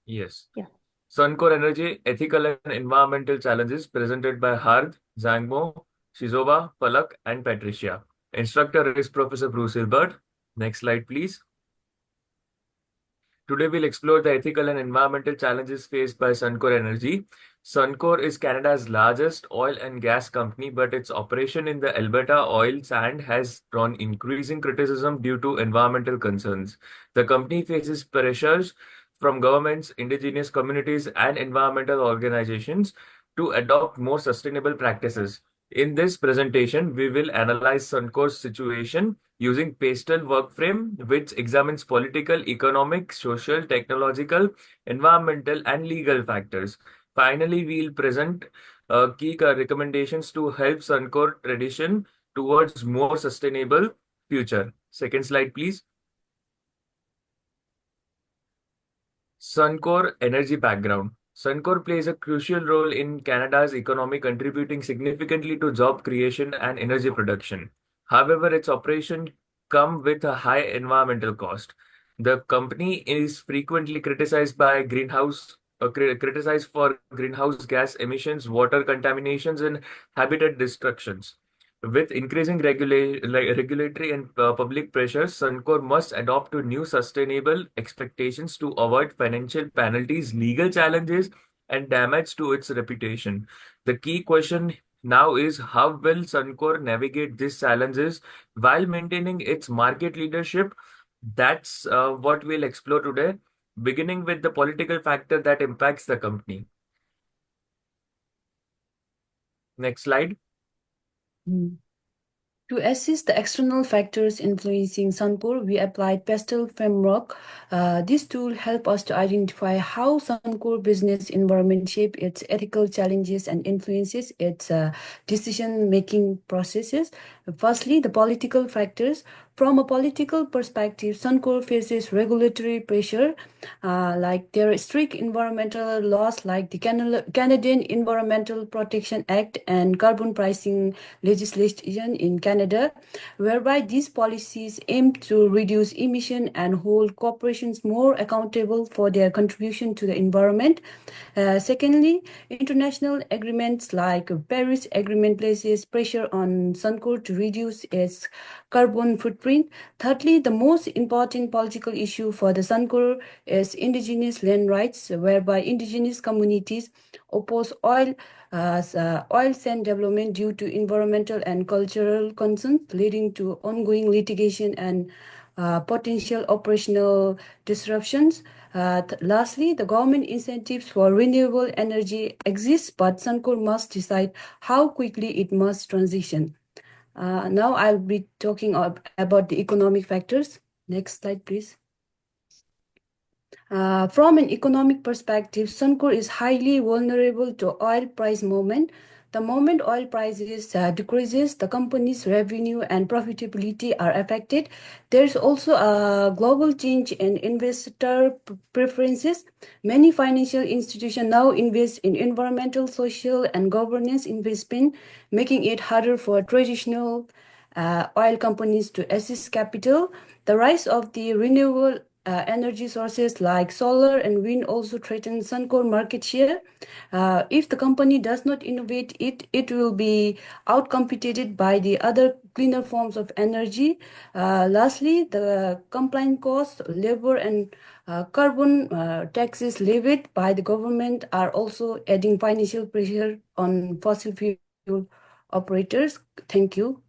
Yes. Yeah. Suncor Energy Ethical and Environmental Challenges presented by Hard, Zangmo, Shizoba, Palak, and Patricia. Instructor is Professor Bruce Hilbert. Next slide, please. Today we'll explore the ethical and environmental challenges faced by Suncor Energy. Suncor is Canada's largest oil and gas company, but its operation in the Alberta oil sand has drawn increasing criticism due to environmental concerns. The company faces pressures from governments, indigenous communities, and environmental organizations to adopt more sustainable practices. In this presentation, we will analyze Suncor's situation using pastel work frame, which examines political, economic, social, technological, environmental, and legal factors. Finally, we'll present key recommendations to help Suncor tradition towards more sustainable future. Second slide, please. Suncor energy background. Suncor plays a crucial role in Canada's economy, contributing significantly to job creation and energy production. However, its operation come with a high environmental cost. The company is frequently criticized by criticized for greenhouse gas emissions, water contaminations, and habitat destructions. With increasing regulatory and public pressures, Suncor must adopt to new sustainable expectations to avoid financial penalties, legal challenges, and damage to its reputation. The key question now is how will Suncor navigate these challenges while maintaining its market leadership? That's what we'll explore today, beginning with the political factor that impacts the company. Next slide. Mm. To assess the external factors influencing Suncor, we applied Pastel framework. This tool helps us to identify how Suncor business environment shape its ethical challenges and influences its decision-making processes. Firstly, the political factors. From a political perspective, Suncor faces regulatory pressure, like there are strict environmental laws like the Canadian Environmental Protection Act and carbon pricing legislation in Canada, whereby these policies aim to reduce emission and hold corporations more accountable for their contribution to the environment. Secondly, international agreements like Paris Agreement places pressure on Suncor to reduce its carbon footprint. Thirdly, the most important political issue for the Suncor is indigenous land rights, whereby indigenous communities oppose oil sand development due to environmental and cultural concerns, leading to ongoing litigation and potential operational disruptions. Lastly, the government incentives for renewable energy exist, but Suncor must decide how quickly it must transition. Now I'll be talking about the economic factors. Next slide, please. From an economic perspective, Suncor is highly vulnerable to oil price movement. The moment oil prices decreases, the company's revenue and profitability are affected. There's also a global change in investor preferences. Many financial institutions now invest in environmental, social, and governance investment, making it harder for traditional oil companies to access capital. The rise of the renewable energy sources like solar and wind also threaten Suncor market share. If the company does not innovate, it will be outcompeted by the other cleaner forms of energy. Lastly, the compliance costs, labor, and carbon taxes levied by the government are also adding financial pressure on fossil fuel operators. Thank you.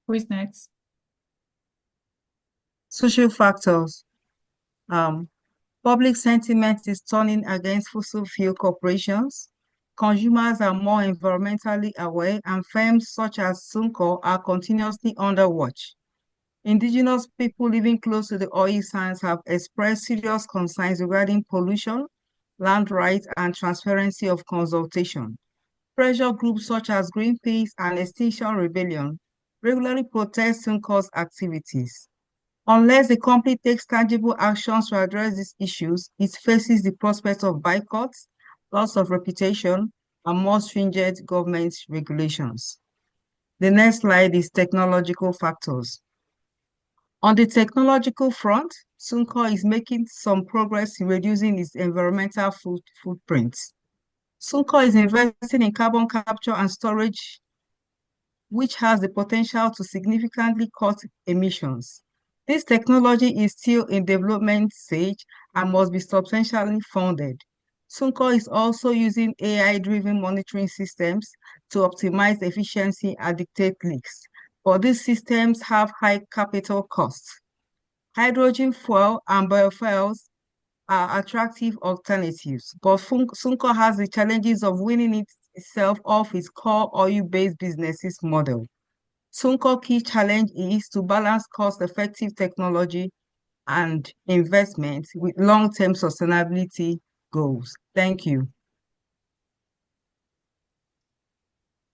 Who is next? Social factors. Um, Public sentiment is turning against fossil fuel corporations. Consumers are more environmentally aware, and firms such as Suncor are continuously under watch. Indigenous people living close to the oil sands have expressed serious concerns regarding pollution, land rights, and transparency of consultation. Pressure groups such as Greenpeace and Extinction Rebellion regularly protest Suncor's activities. Unless the company takes tangible actions to address these issues, it faces the prospect of boycotts loss of reputation, and more stringent government regulations. The next slide is technological factors. On the technological front, Suncor is making some progress in reducing its environmental footprint. Suncor is investing in carbon capture and storage, which has the potential to significantly cut emissions. This technology is still in development stage and must be substantially funded. Suncor is also using AI-driven monitoring systems to optimize efficiency and detect leaks, but these systems have high capital costs. Hydrogen fuel and biofuels are attractive alternatives, but Suncor has the challenges of winning itself off its core oil-based businesses model. Suncor's key challenge is to balance cost-effective technology and investment with long-term sustainability goals. Thank you.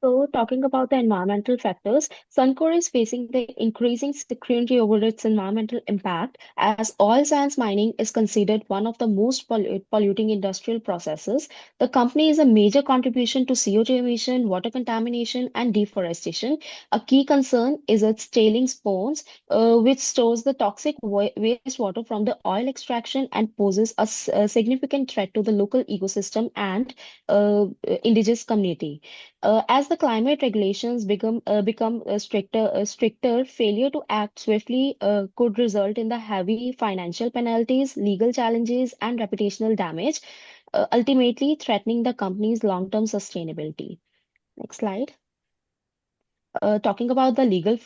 So, talking about the environmental factors, Suncor is facing the increasing scrutiny over its environmental impact as oil sands mining is considered one of the most polluting industrial processes. The company is a major contribution to CO2 emission, water contamination, and deforestation. A key concern is its tailings ponds, which stores the toxic wastewater from the oil extraction and poses a significant threat to the local ecosystem and indigenous community. As the climate regulations become stricter, failure to act swiftly could result in the heavy financial penalties, legal challenges, and reputational damage, ultimately threatening the company's long-term sustainability. Next slide. Talking about the legal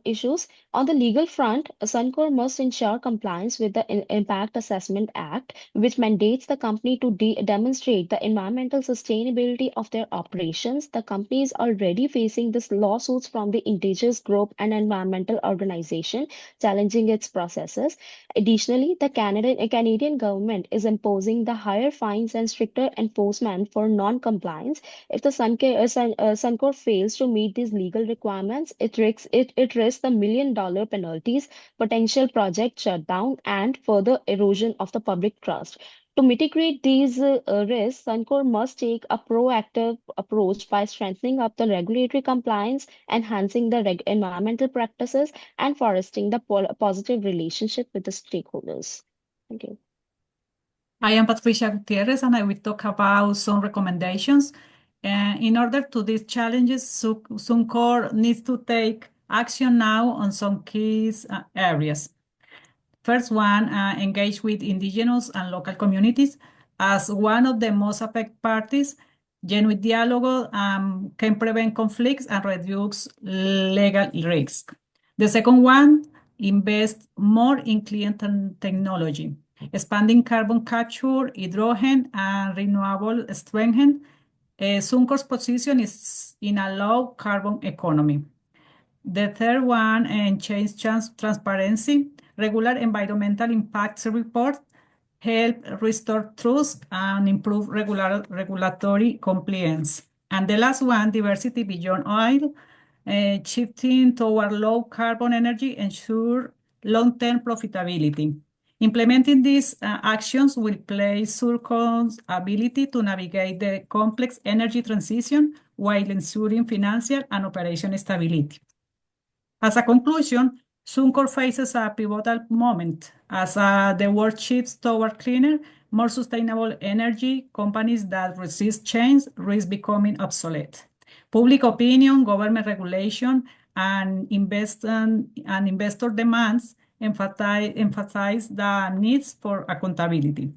issues, on the legal front, Suncor must ensure compliance with the Impact Assessment Act, which mandates the company to demonstrate the environmental sustainability of their operations. The company is already facing this lawsuits from the indigenous group and environmental organization challenging its processes. Additionally, the Canadian government is imposing the higher fines and stricter enforcement for non-compliance. If the Suncor fails to meet these legal requirements, it risks the $1 million penalties, potential project shutdown, and further erosion of the public trust. To mitigate these risks, Suncor must take a proactive approach by strengthening up the regulatory compliance, enhancing the environmental practices, and fostering the positive relationship with the stakeholders. Thank you. I am Patricia Gutierrez, and I will talk about some recommendations. In order to these challenges, Suncor needs to take action now on some key areas. First one, engage with indigenous and local communities as one of the most affected parties. Genuine dialogue can prevent conflicts and reduce legal risk. The second one, invest more in clean technology, expanding carbon capture, hydrogen, and renewable strength. Suncor's position is in a low carbon economy. The third one, change transparency, regular environmental impacts report, help restore trust and improve regulatory compliance. And the last one, diversity beyond oil, shifting toward low carbon energy ensure long-term profitability. Implementing these actions will place Suncor's ability to navigate the complex energy transition while ensuring financial and operational stability. As a conclusion, Suncor faces a pivotal moment as the world shifts toward cleaner, more sustainable energy. Companies that resist change risk becoming obsolete. Public opinion, government regulation, and investor demands emphasize the needs for accountability.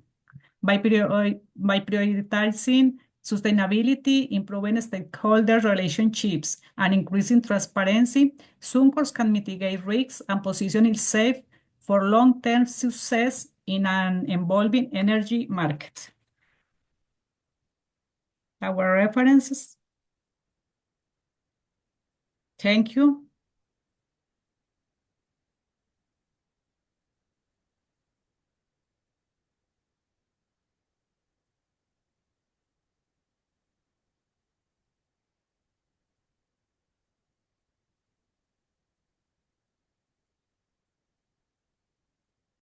By prioritizing sustainability, improving stakeholder relationships, and increasing transparency, Suncor can mitigate risks and position itself for long-term success in an evolving energy market. Our references. Thank you.